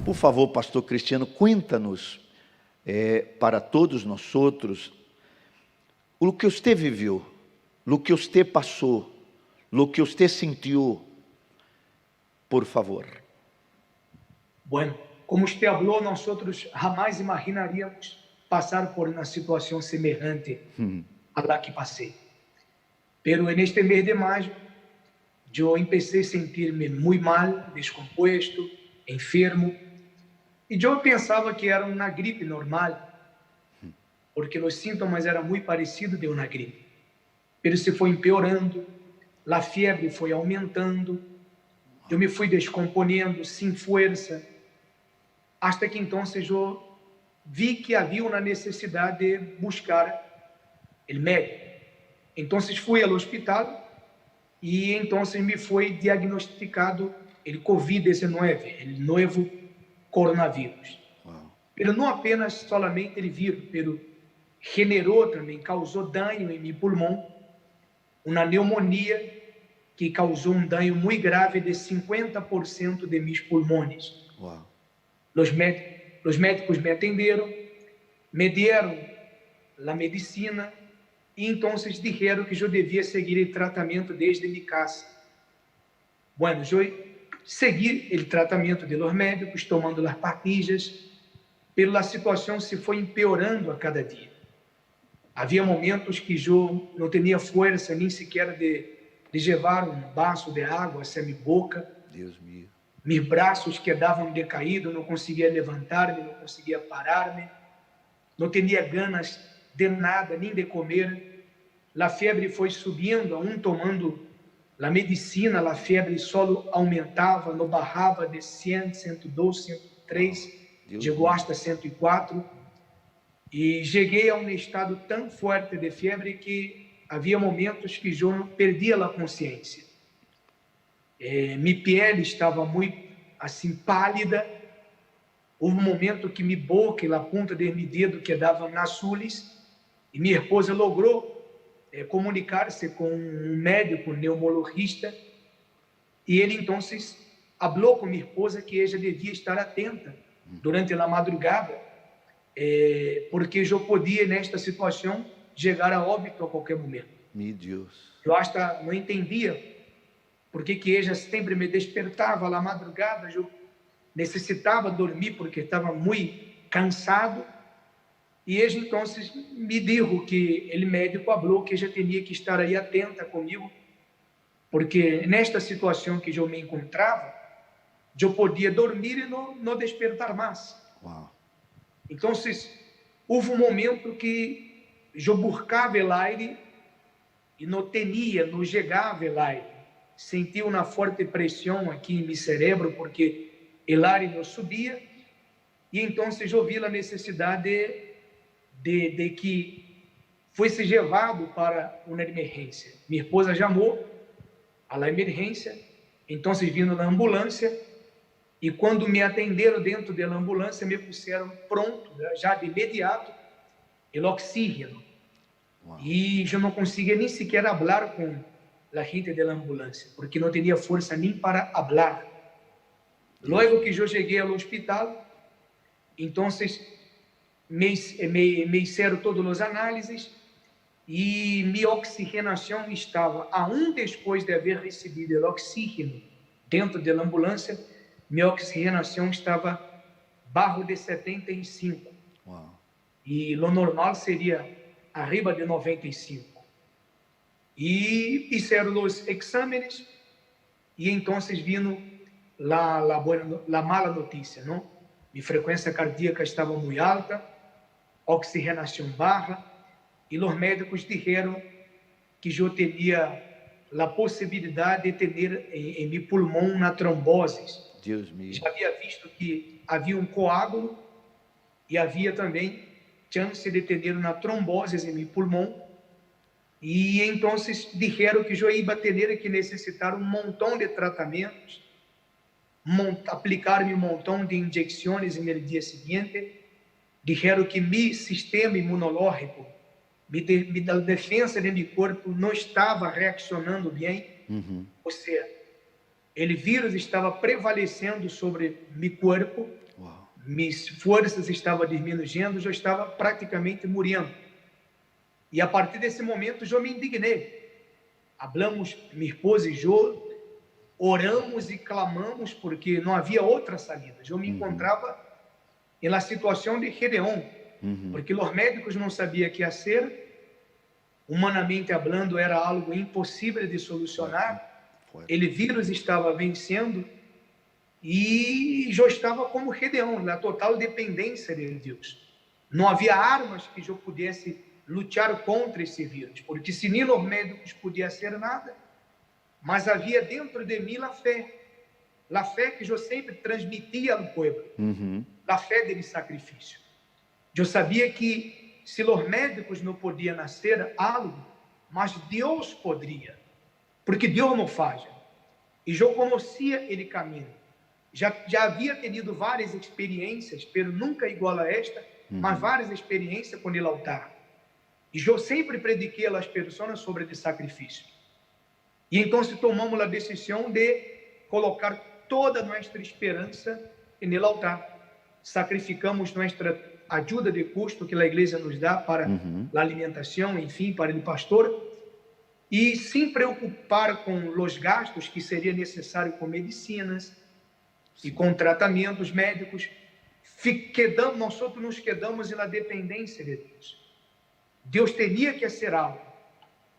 Por favor, pastor Cristiano, cuenta-nos para todos nós outros o que você viveu, o que você passou, o que você sentiu, por favor. Bueno, como usted habló, nosotros jamás imaginaríamos pasar por una situación semejante a la que pasé. Pero en este mes de mayo, yo empecé a sentirme muy mal, descompuesto, enfermo. Y yo pensaba que era una gripe normal, porque los síntomas eran muy parecidos de una gripe. Pero se foi empeorando, a febre foi aumentando, eu me fui descomponendo, sem força, hasta que então eu vi que havia uma necessidade de buscar o médico. Então fui ao hospital e então me foi diagnosticado o COVID-19, o novo coronavírus. Pero não apenas solamente o vírus, pero generou também, causou dano em meu pulmão, uma pneumonia que causou um dano muito grave de 50% de meus pulmões. Uau. Os médicos me atenderam, me deram a medicina e então disseram que eu devia seguir o tratamento desde minha casa. Bueno, eu segui o tratamento de los médicos, tomando as pastillas, pero a situação se foi empeorando a cada dia. Havia momentos que eu não tinha força nem sequer de levar um vaso de água hacia minha boca. Deus meu. Meus braços quedavam decaídos, não conseguia levantar-me, não conseguia parar-me, não tinha ganas de nada, nem de comer. A febre foi subindo, aún tomando a medicina, a febre só aumentava, não barrava de 100, 102, 103, chegou hasta 104. E cheguei a um estado tão forte de febre que havia momentos que eu perdia a consciência. Minha pele estava muito assim pálida. Houve um momento que minha boca e a ponta de meu dedo quedavam azules e minha esposa logrou comunicar-se com um médico neumologista e ele então falou com minha esposa que ela devia estar atenta durante a madrugada, porque eu podia nesta situação chegar a óbito a qualquer momento. Meu Deus. Eu hasta não entendia porque ela sempre me despertava à madrugada. Eu necessitava dormir porque estava muito cansado. E ela então me disse que o médico falou que ela tinha que estar aí atenta comigo, porque nesta situação que eu me encontrava, eu podia dormir e não despertar mais. Uau. Então, houve um momento que eu buscava o aire e não tinha, não chegava o aire. Senti uma forte pressão aqui em meu cérebro, porque o ar não subia. E então eu vi a necessidade de que fosse levado para uma emergência. Minha esposa chamou a emergência, então vindo na ambulância. E quando me atenderam dentro da ambulância, me puseram pronto, já de imediato, o oxígeno. Uau. E eu não conseguia nem sequer falar com a gente da ambulância, porque não tinha força nem para falar. Logo que eu cheguei ao hospital, então me fizeram todas as análises e minha oxigenação estava, aún depois de haver recebido o oxígeno dentro da ambulância, minha oxigenação estava abaixo de 75. Uau. E o normal seria arriba de 95. E fizeram os exames e então vino a mala notícia, não? Minha frequência cardíaca estava muito alta, oxigenação baixa, e os médicos disseram que eu teria a possibilidade de ter em meu pulmão uma trombose. Deus meu. Já havia visto que havia um coágulo e havia também chance de ter uma trombose em meu pulmão. E então disseram que eu ia ter que necessitar um montão de tratamentos, aplicar-me um montão de injeções no dia seguinte. Disseram que meu sistema imunológico, a defesa de meu corpo não estava reaccionando bem. Ou seja, o vírus estava prevalecendo sobre meu corpo. Uau. minhas forças estavam diminuindo, eu estava praticamente morrendo. E a partir desse momento, eu me indignei. Hablamos, minha esposa e eu, oramos e clamamos, porque não havia outra saída. Eu me encontrava na situação de Gedeon, porque os médicos não sabiam o que fazer, humanamente falando, era algo impossível de solucionar. Ele vírus estava vencendo e eu estava como Gedeon, na total dependência de Deus. Não havia armas que eu pudesse lutar contra esse vírus, porque se nem os médicos podiam fazer nada, mas havia dentro de mim a fé que eu sempre transmitia ao povo, a fé de sacrifício. Eu sabia que se os médicos não podiam nascer algo, mas Deus poderia, porque Deus não falha. E eu conhecia ele caminho. Já havia tenido várias experiências, pero nunca igual a esta, mas várias experiências com ele altar. E eu sempre prediquei às pessoas sobre o sacrifício. E então tomamos a decisão de colocar toda a nossa esperança no altar. Sacrificamos nossa ajuda de custo que a igreja nos dá para a alimentação, enfim, para o pastor, e sem preocupar com os gastos que seria necessário com medicinas e com tratamentos médicos. Nós nos quedamos na dependência de Deus. Deus teria que fazer algo.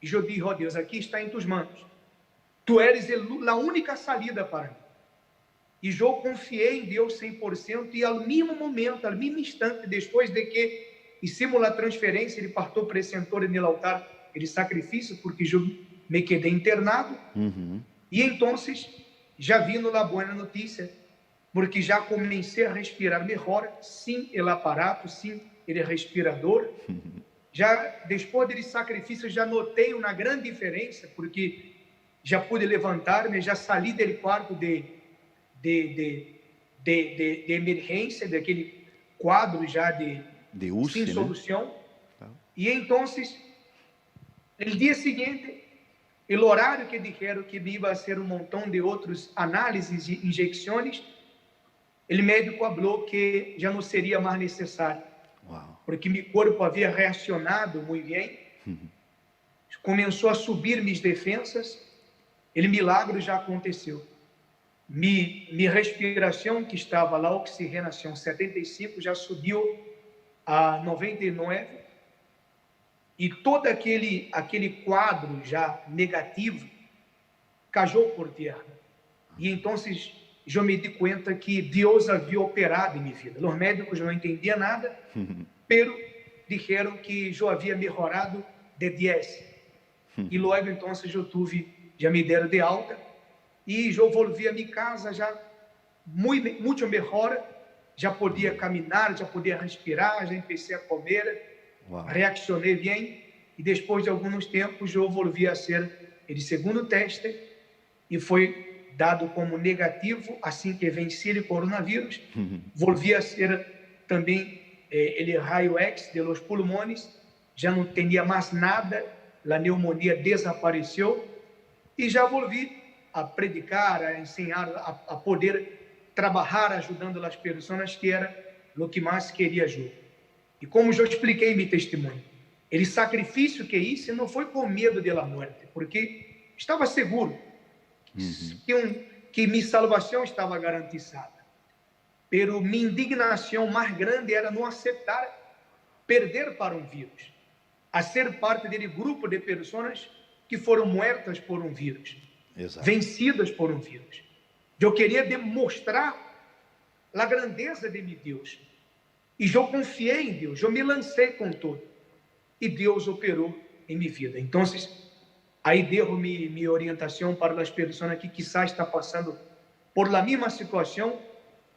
E eu disse, Deus, aqui está em tuas mãos. Tu eres a única saída para mim. E eu confiei em Deus 100%, e ao mesmo momento, ao mesmo instante, depois de que hicimos a transferência, ele partiu presentor no altar de sacrifício, porque eu me quedei internado. E então, já vindo a boa notícia, porque já comecei a respirar melhor, sem o aparato, sem o respirador. Já depois desse sacrifício, já notei uma grande diferença, porque já pude levantar-me, já saí do quarto de emergência, daquele quadro já de UCI, sem solução. E então, no dia seguinte, o horário que disseram que me ia ser um montão de outras análises e injeções, o médico falou que já não seria mais necessário, porque meu corpo havia reacionado muito bem, começou a subir minhas defensas, o milagre já aconteceu. Minha respiração, que estava lá, oxigenação 75, já subiu a 99, e todo aquele quadro já negativo caiu por terra. E então eu me di conta que Deus havia operado em minha vida. Os médicos não entendiam nada, pero disseram que eu havia melhorado de 10. E logo então já me deram de alta, e eu volvi a minha casa já muito melhor, já podia caminhar, já podia respirar, já comecei a comer, reaccionei bem, e depois de alguns tempos eu volvi a ser o segundo teste, e foi dado como negativo assim que venci o coronavírus. Volvi a ser também o raio X de los pulmões, já não tinha mais nada, a pneumonia desapareceu, e já volvi a predicar, a ensinar, a poder trabalhar ajudando as pessoas, que era o que mais queria ajuda. E como eu expliquei em meu testemunho, o sacrifício que hice não foi com medo da morte, porque estava seguro que minha salvação estava garantizada. Pero minha indignação mais grande era não aceitar perder para um vírus, a ser parte dele grupo de pessoas que foram mortas por um vírus, vencidas por um vírus. Eu queria demonstrar a grandeza de meu Deus, e eu confiei em Deus, eu me lancei com tudo, e Deus operou em minha vida. Então, aí devo minha orientação para as pessoas que quizás está passando por la mesma situação,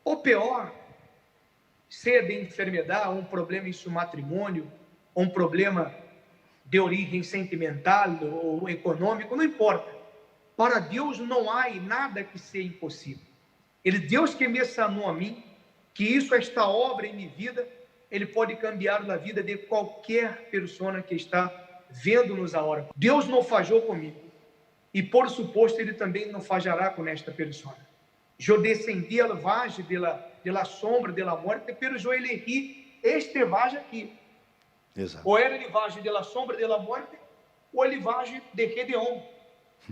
ou pior, seja de enfermidade, um problema em seu matrimônio, um problema de origem sentimental ou econômico, não importa. Para Deus não há nada que seja impossível. Ele, Deus que me sanou a mim, que isso, esta obra em minha vida, Ele pode cambiar a vida de qualquer pessoa que está vendo-nos a hora. Deus não falhou comigo, e por suposto Ele também não falhará com esta pessoa. Eu descendi ao vale de la sombra de la muerte, pero yo elegí este valle aqui. Exato. Ou era el valle de la sombra de la muerte, ou el valle de Gedeón.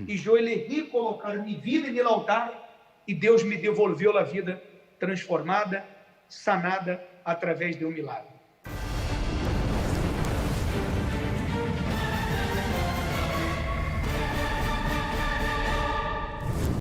E eu elegí colocar minha vida no altar, e Deus me devolveu a vida transformada, sanada, através de um milagre.